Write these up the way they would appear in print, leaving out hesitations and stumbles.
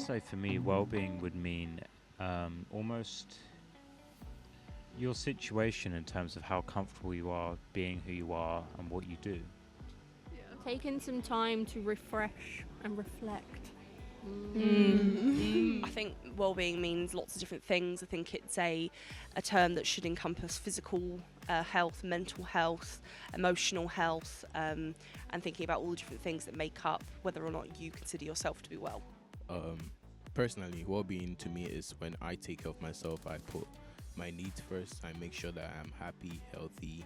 say for me, well-being would mean almost your situation in terms of how comfortable you are being who you are and what you do. Taking some time to refresh and reflect. I think well-being means lots of different things. I think it's a term that should encompass physical health, mental health, emotional health, and thinking about all the different things that make up whether or not you consider yourself to be well. Personally, well-being to me is when I take care of myself. I put my needs first. I make sure that I'm happy, healthy.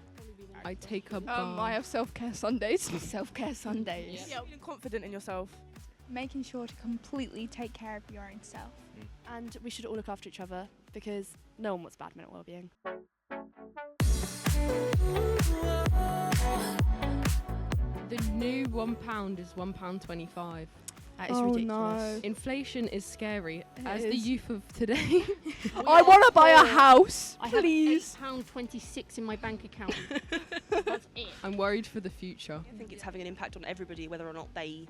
I take up. I have self-care Sundays. Self-care Sundays. Yeah, being confident in yourself. Making sure to completely take care of your own self. And we should all look after each other because no one wants bad mental well-being. The new £1 is £1.25. That is ridiculous. No. Inflation is scary. As the is. youth of today, I want to buy a house, I please. have £8.26 in my bank account. That's it. I'm worried for the future. I think it's having an impact on everybody, whether or not they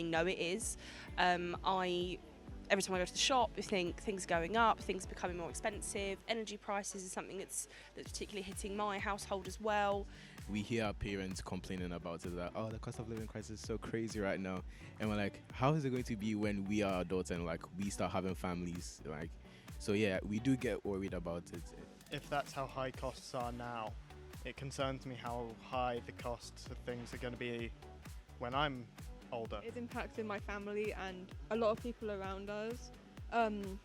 know it is. Every time I go to the shop, I think things are going up, things are becoming more expensive. Energy prices is something that's particularly hitting my household as well. We hear our parents complaining about it, that, oh, the cost of living crisis is so crazy right now. And we're like, how is it going to be when we are adults and like we start having families? Like, so yeah, we do get worried about it. If that's how high costs are now, it concerns me how high the costs of things are going to be when I'm older. It's impacted my family and a lot of people around us. And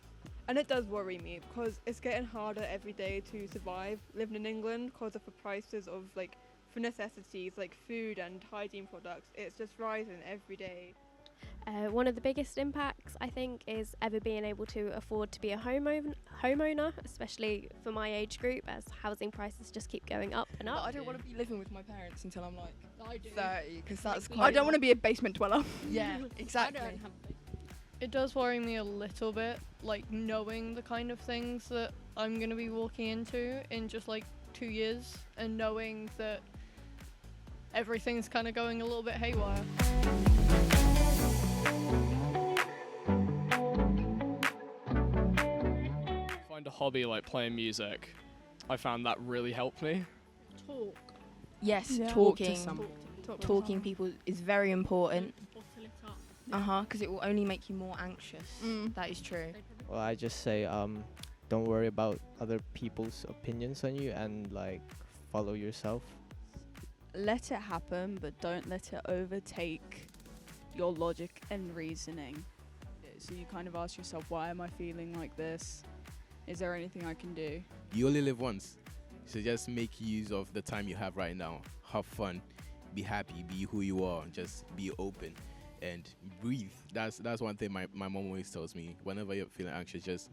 it does worry me because it's getting harder every day to survive living in England because of the prices of for necessities like food and hygiene products. It's just rising every day. One of the biggest impacts, I think, is ever being able to afford to be a homeowner, especially for my age group, as housing prices just keep going up and up. I don't want to be living with my parents until I'm like I do. 30, because that's I quite. don't want to be a basement dweller. Yeah, exactly. I don't have It does worry me a little bit, knowing the kind of things that I'm going to be walking into in just 2 years, and knowing that everything's kind of going a little bit haywire. Find a hobby like playing music. I found that really helped me. Talk. Yes, Yeah. talking. Talking people is very important. Bottle it up. Because it will only make you more anxious. That is true. Well, I just say, don't worry about other people's opinions on you and follow yourself. Let it happen, but don't let it overtake your logic and reasoning. So you kind of ask yourself, why am I feeling like this? Is there anything I can do? You only live once, so just make use of the time you have right now. Have fun, be happy, be who you are, just be open and breathe. That's one thing my mom always tells me. Whenever you're feeling anxious, just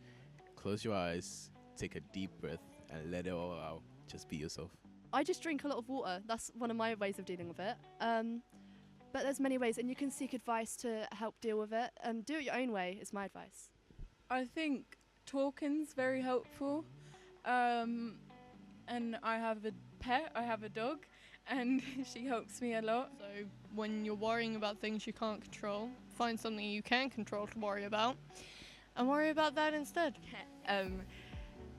close your eyes, take a deep breath and let it all out. Just be yourself. I just drink a lot of water. That's one of my ways of dealing with it. But there's many ways, and you can seek advice to help deal with it. Do it your own way is my advice. I think talking's very helpful. And I have a pet, I have a dog, and she helps me a lot. So when you're worrying about things you can't control, find something you can control to worry about, and worry about that instead.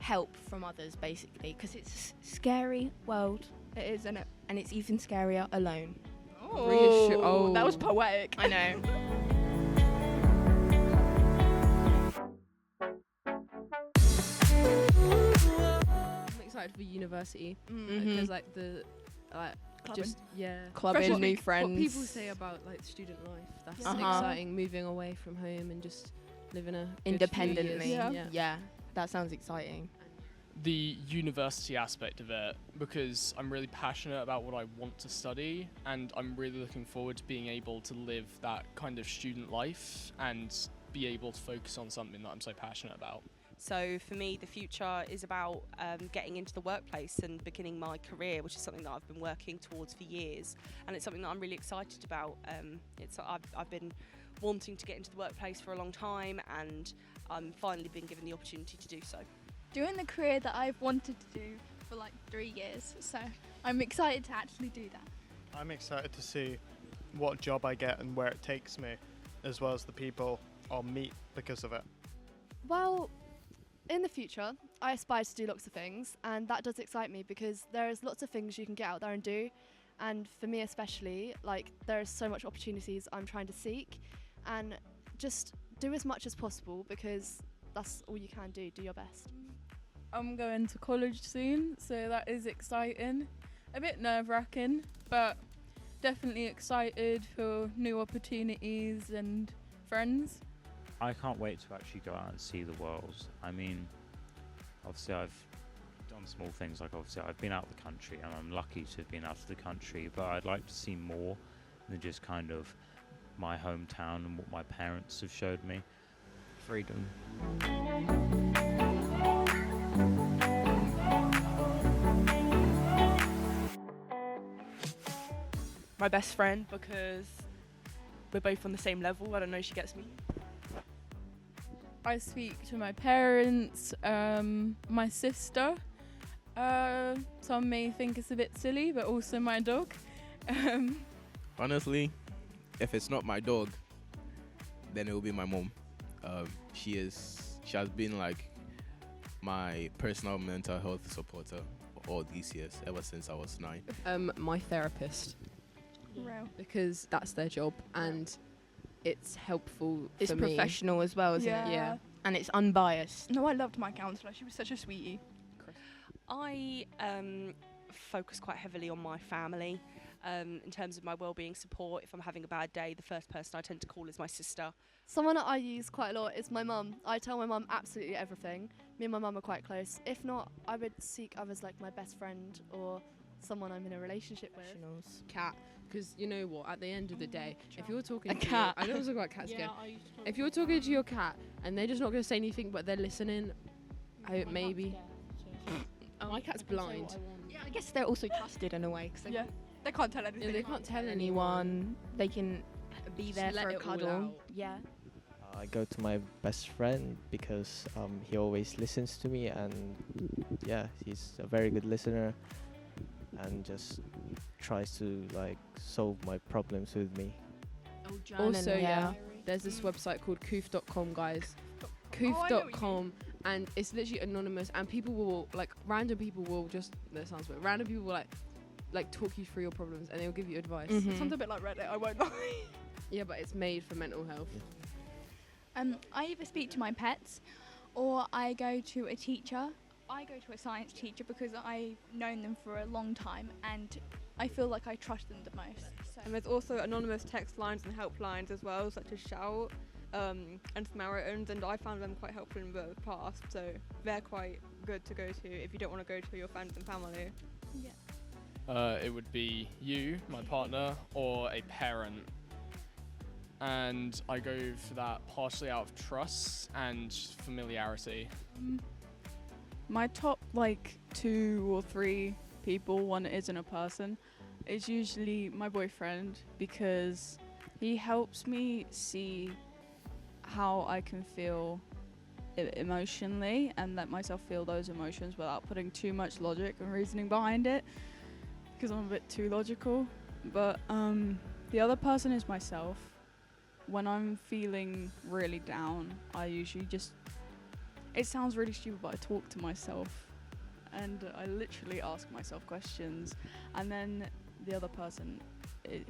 Help from others, basically, because it's a scary world. It is, isn't it? And it's even scarier alone. Oh, that was poetic. I know. I'm excited for university because Clubbing, new what friends. people say about student life. That's exciting. Moving away from home and just living a good Independently. few years. Yeah. Yeah, that sounds exciting. The university aspect of it, because I'm really passionate about what I want to study, and I'm really looking forward to being able to live that kind of student life and be able to focus on something that I'm so passionate about. So for me, the future is about getting into the workplace and beginning my career, which is something that I've been working towards for years, and it's something that I'm really excited about. I've been wanting to get into the workplace for a long time, and I'm finally been given the opportunity to do so. Doing the career that I've wanted to do for 3 years, so I'm excited to actually do that. I'm excited to see what job I get and where it takes me, as well as the people or meet because of it? Well, in the future, I aspire to do lots of things, and that does excite me because there is lots of things you can get out there and do. And for me especially, like, there is so much opportunities I'm trying to seek, and just do as much as possible because that's all you can do. Do your best. I'm going to college soon, so that is exciting. A bit nerve-wracking, but definitely excited for new opportunities and friends. I can't wait to actually go out and see the world. I mean, obviously I've done small things, like obviously I've been out of the country and I'm lucky to have been out of the country, but I'd like to see more than just kind of my hometown and what my parents have showed me. Freedom. My best friend, because we're both on the same level. I don't know if she gets me. I speak to my parents, my sister. Some may think it's a bit silly, but also my dog. Honestly, if it's not my dog, then it will be my mom. She has been like my personal mental health supporter all these years, ever since I was 9. My therapist. Real. Because that's their job and it's helpful It's for me. professional as well, isn't it? Yeah. And it's unbiased. No, I loved my counsellor. She was such a sweetie. I focus quite heavily on my family in terms of my wellbeing support. If I'm having a bad day, the first person I tend to call is my sister. Someone that I use quite a lot is my mum. I tell my mum absolutely everything. Me and my mum are quite close. If not, I would seek others like my best friend or someone I'm in a relationship with. Cat. Because you know what, at the end of the day, if you're talking A to cat. I don't talk about cats again. If you're talking to your cat and they're just not going to say anything but they're listening, maybe. My cat's blind. Yeah, I guess they're also trusted in a way. Cause they can't tell anything. Yeah, they can't tell anyone. They can be Just there let for a it all cuddle. out. Yeah. I go to my best friend because he always listens to me, and yeah, he's a very good listener and just tries to like solve my problems with me. Also, there's this website called Koof.com, guys. Koof.com, and it's literally anonymous, and people will, like, random people will just, that sounds weird, random people will, like talk you through your problems, and they'll give you advice. It sounds a bit like Reddit, I won't lie. Yeah, but it's made for mental health. I either speak to my pets or I go to a teacher. I go to a science teacher because I've known them for a long time and I feel like I trust them the most. So. And there's also anonymous text lines and helplines as well, such as Shout and Samaritans, and I found them quite helpful in the past, so they're quite good to go to if you don't want to go to your friends and family. Yeah. It would be you, my partner, or a parent. And I go for that partially out of trust and familiarity. My top, 2 or 3 people, one isn't a person, is usually my boyfriend, because he helps me see how I can feel emotionally and let myself feel those emotions without putting too much logic and reasoning behind it, because I'm a bit too logical. But the other person is myself. When I'm feeling really down, I usually just, it sounds really stupid, but I talk to myself and I literally ask myself questions. And then the other person,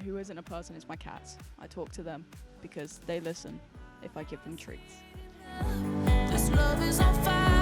who isn't a person, is my cats. I talk to them because they listen if I give them treats. This love is on fire.